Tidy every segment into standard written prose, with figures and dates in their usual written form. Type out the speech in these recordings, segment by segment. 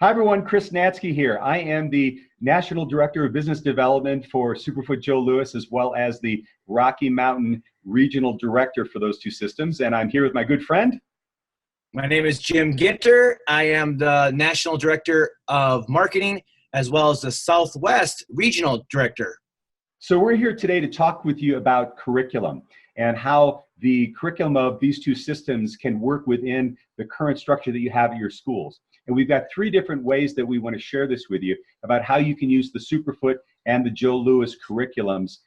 Hi everyone, Chris Natzke here. I am the National Director of Business Development for Superfoot-Joe Lewis, as well as the Rocky Mountain Regional Director for those two systems. And I'm here with my good friend. My name is Jim Ginter. I am the National Director of Marketing, as well as the Southwest Regional Director. So we're here today to talk with you about curriculum and how the curriculum of these two systems can work within the current structure that you have at your schools. And we've got three different ways that we want to share this with you about how you can use the Superfoot and the Joe Lewis curriculums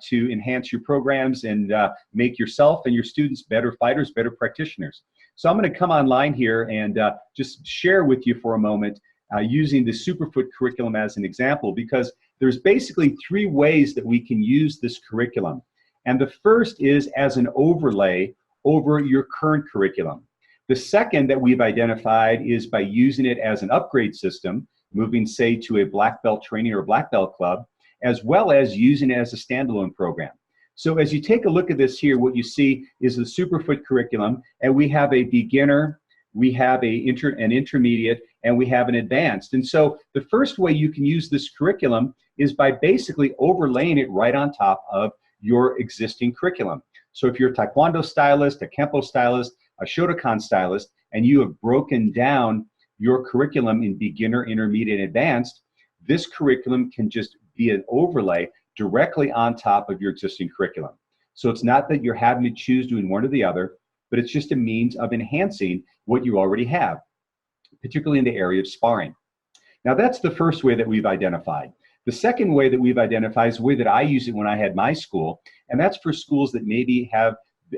to enhance your programs and make yourself and your students better fighters, better practitioners. So I'm going to come online here and just share with you for a moment using the Superfoot curriculum as an example, because there's basically three ways that we can use this curriculum. And the first is as an overlay over your current curriculum. The second that we've identified is by using it as an upgrade system, moving, say, to a black belt training or black belt club, as well as using it as a standalone program. So as you take a look at this here, what you see is the Superfoot curriculum, and we have a beginner, we have an intermediate, and we have an advanced. And so the first way you can use this curriculum is by basically overlaying it right on top of your existing curriculum. So if you're a Taekwondo stylist, a Kempo stylist, a Shotokan stylist, and you have broken down your curriculum in beginner, intermediate, and advanced, this curriculum can just be an overlay directly on top of your existing curriculum. So it's not that you're having to choose doing one or the other, but it's just a means of enhancing what you already have, particularly in the area of sparring. Now that's the first way that we've identified. The second way that we've identified is the way that I use it when I had my school, and that's for schools that maybe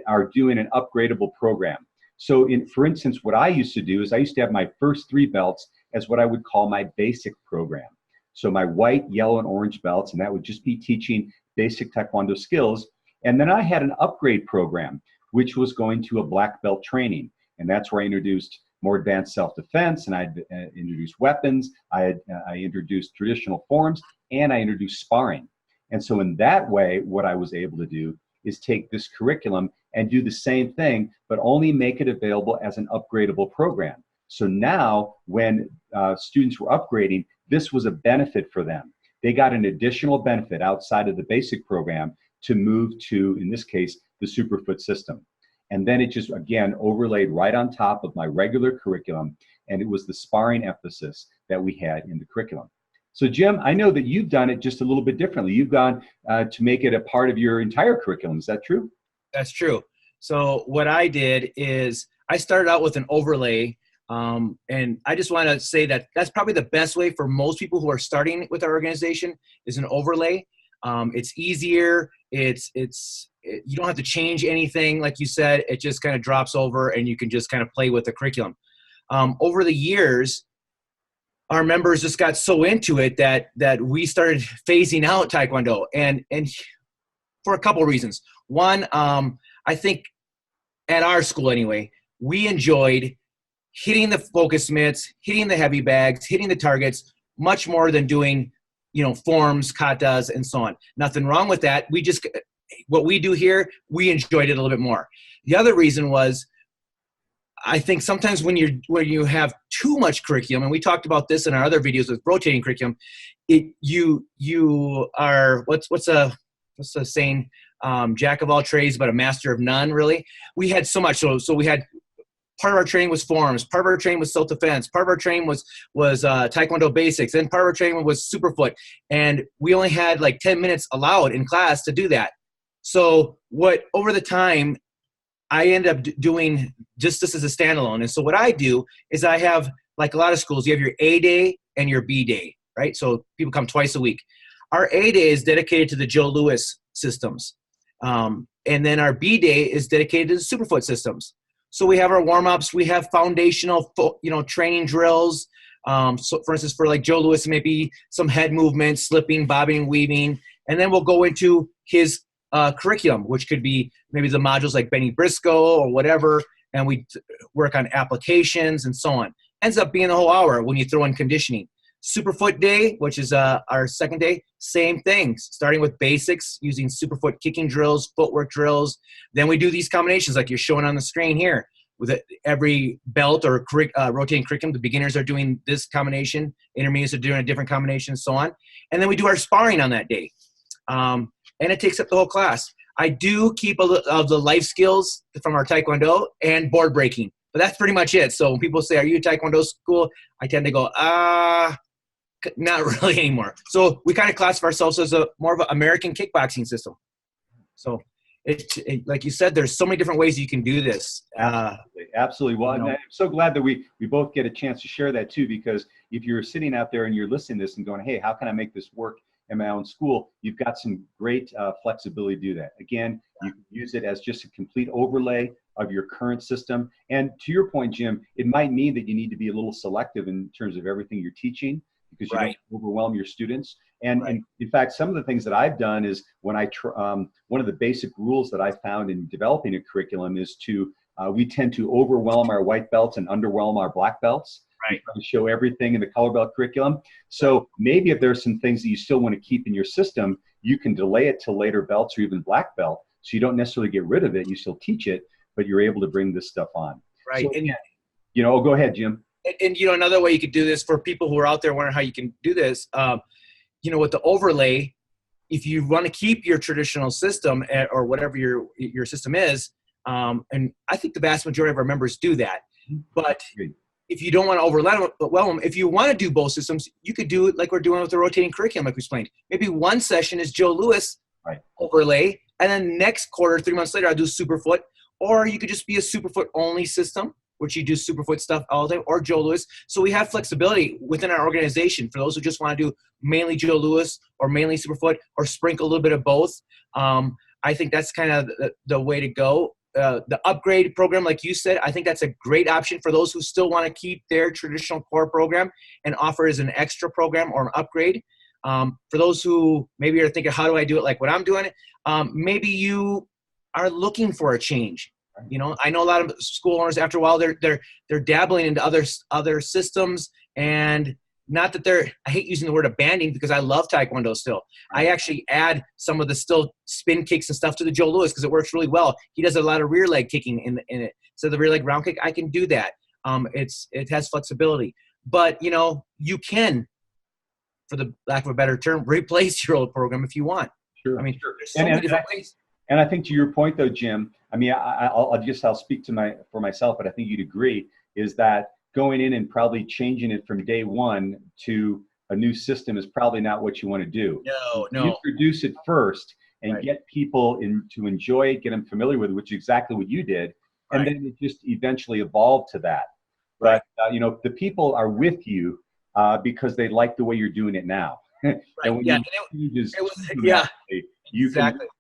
are doing an upgradable program. So for instance, what I used to do is I used to have my first three belts as what I would call my basic program. So my white, yellow, and orange belts, and that would just be teaching basic Taekwondo skills. And then I had an upgrade program, which was going to a black belt training. And that's where I introduced more advanced self-defense, and I introduced weapons, I introduced traditional forms, and I introduced sparring. And so in that way, what I was able to do is take this curriculum and do the same thing, but only make it available as an upgradable program. So now when students were upgrading, this was a benefit for them. They got an additional benefit outside of the basic program to move to, in this case, the Superfoot system. And then it just, again, overlaid right on top of my regular curriculum, and it was the sparring emphasis that we had in the curriculum. So Jim, I know that you've done it just a little bit differently. You've gone to make it a part of your entire curriculum. Is that true? That's true. So what I did is I started out with an overlay, and I just want to say that that's probably the best way for most people who are starting with our organization is an overlay. It's easier. You don't have to change anything. Like you said, it just kind of drops over and you can just kind of play with the curriculum. Over the years, our members just got so into it that we started phasing out Taekwondo, and for a couple of reasons. One, I think at our school anyway, we enjoyed hitting the focus mitts, hitting the heavy bags, hitting the targets much more than doing, forms, katas, and so on. Nothing wrong with that. What we do here, we enjoyed it a little bit more. The other reason was, I think sometimes when you have too much curriculum, and we talked about this in our other videos with rotating curriculum, you are what's the saying? Jack of all trades, but a master of none. Really, we had so much. So we had part of our training was forms, part of our training was self-defense, part of our training was Taekwondo basics, and part of our training was Superfoot, and we only had like 10 minutes allowed in class to do that. So over the time, I end up doing just this as a standalone. And so what I do is I have, like a lot of schools, you have your A day and your B day, right? So people come twice a week. Our A day is dedicated to the Joe Lewis systems. And then our B day is dedicated to the Superfoot systems. So we have our warm-ups, we have foundational, training drills. So for instance, for like Joe Lewis, maybe some head movements, slipping, bobbing, weaving. And then we'll go into his curriculum, which could be maybe the modules like Benny Briscoe or whatever, and we work on applications and so on. Ends up being the whole hour when you throw in conditioning. Superfoot Day, which is our second day, same thing, starting with basics, using Superfoot kicking drills, footwork drills. Then we do these combinations like you're showing on the screen here. every belt or rotating curriculum. The beginners are doing this combination, intermediates are doing a different combination, and so on. And then we do our sparring on that day. And it takes up the whole class. I do keep of the life skills from our Taekwondo and board breaking, but that's pretty much it. So when people say, are you a Taekwondo school? I tend to go, not really anymore. So we kind of classify ourselves as more of an American kickboxing system. So like you said, there's so many different ways you can do this. Absolutely. Well, I'm so glad that we both get a chance to share that too, because if you're sitting out there and you're listening to this and going, hey, how can I make this work in my own school? You've got some great flexibility to do that. Again, you can use it as just a complete overlay of your current system. And to your point, Jim, it might mean that you need to be a little selective in terms of everything you're teaching, because you don't overwhelm your students. And in fact, some of the things that I've done is when one of the basic rules that I found in developing a curriculum is we tend to overwhelm our white belts and underwhelm our black belts. Right. To show everything in the color belt curriculum. So maybe if there's some things that you still want to keep in your system, you can delay it to later belts or even black belt. So you don't necessarily get rid of it. You still teach it, but you're able to bring this stuff on. Right. So, and, go ahead, Jim. And another way you could do this for people who are out there wondering how you can do this, with the overlay, if you want to keep your traditional system or whatever your system is, and I think the vast majority of our members do that, but if you don't want to overwhelm them, if you want to do both systems, you could do it like we're doing with the rotating curriculum, like we explained. Maybe one session is Joe Louis overlay, and then next quarter, 3 months later, I'll do Superfoot. Or you could just be a Superfoot only system, which you do Superfoot stuff all the time, or Joe Louis. So we have flexibility within our organization for those who just want to do mainly Joe Louis or mainly Superfoot or sprinkle a little bit of both. I think that's kind of the way to go. The upgrade program, like you said, I think that's a great option for those who still want to keep their traditional core program and offer as an extra program or an upgrade. For those who maybe are thinking, how do I do it like what I'm doing it? Maybe you are looking for a change. I know a lot of school owners, after a while, they're dabbling into other systems, and not that I hate using the word abandoning, because I love Taekwondo still. I actually add some of the still spin kicks and stuff to the Joe Louis because it works really well. He does a lot of rear leg kicking in it. So the rear leg round kick, I can do that. It has flexibility. But, you can, for the lack of a better term, replace your old program if you want. Sure. I mean, there's so many different ways. And I think to your point, though, Jim, I mean, I'll speak for myself, but I think you'd agree, is that going in and probably changing it from day one to a new system is probably not what you want to do. No. Introduce it first and get people to enjoy it, get them familiar with it, which is exactly what you did. And then it just eventually evolved to that. But, the people are with you because they like the way you're doing it now. And when you can move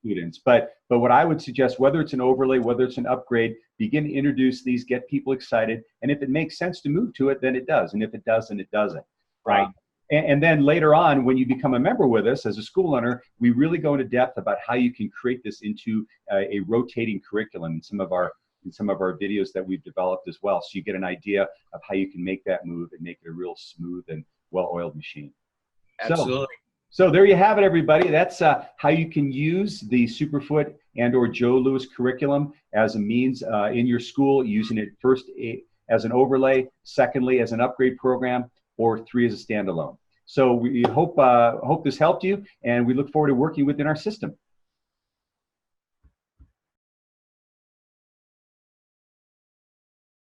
students. But what I would suggest, whether it's an overlay, whether it's an upgrade, begin to introduce these, get people excited. And if it makes sense to move to it, then it does. And if it doesn't, it doesn't. Right. And then later on, when you become a member with us as a school owner, we really go into depth about how you can create this into a rotating curriculum in some of our videos that we've developed as well. So you get an idea of how you can make that move and make it a real smooth and well-oiled machine. Absolutely. So there you have it, everybody. That's how you can use the Superfoot and or Joe Louis curriculum as a means in your school, using it first as an overlay, secondly as an upgrade program, or 3 as a standalone. So we hope this helped you, and we look forward to working within our system.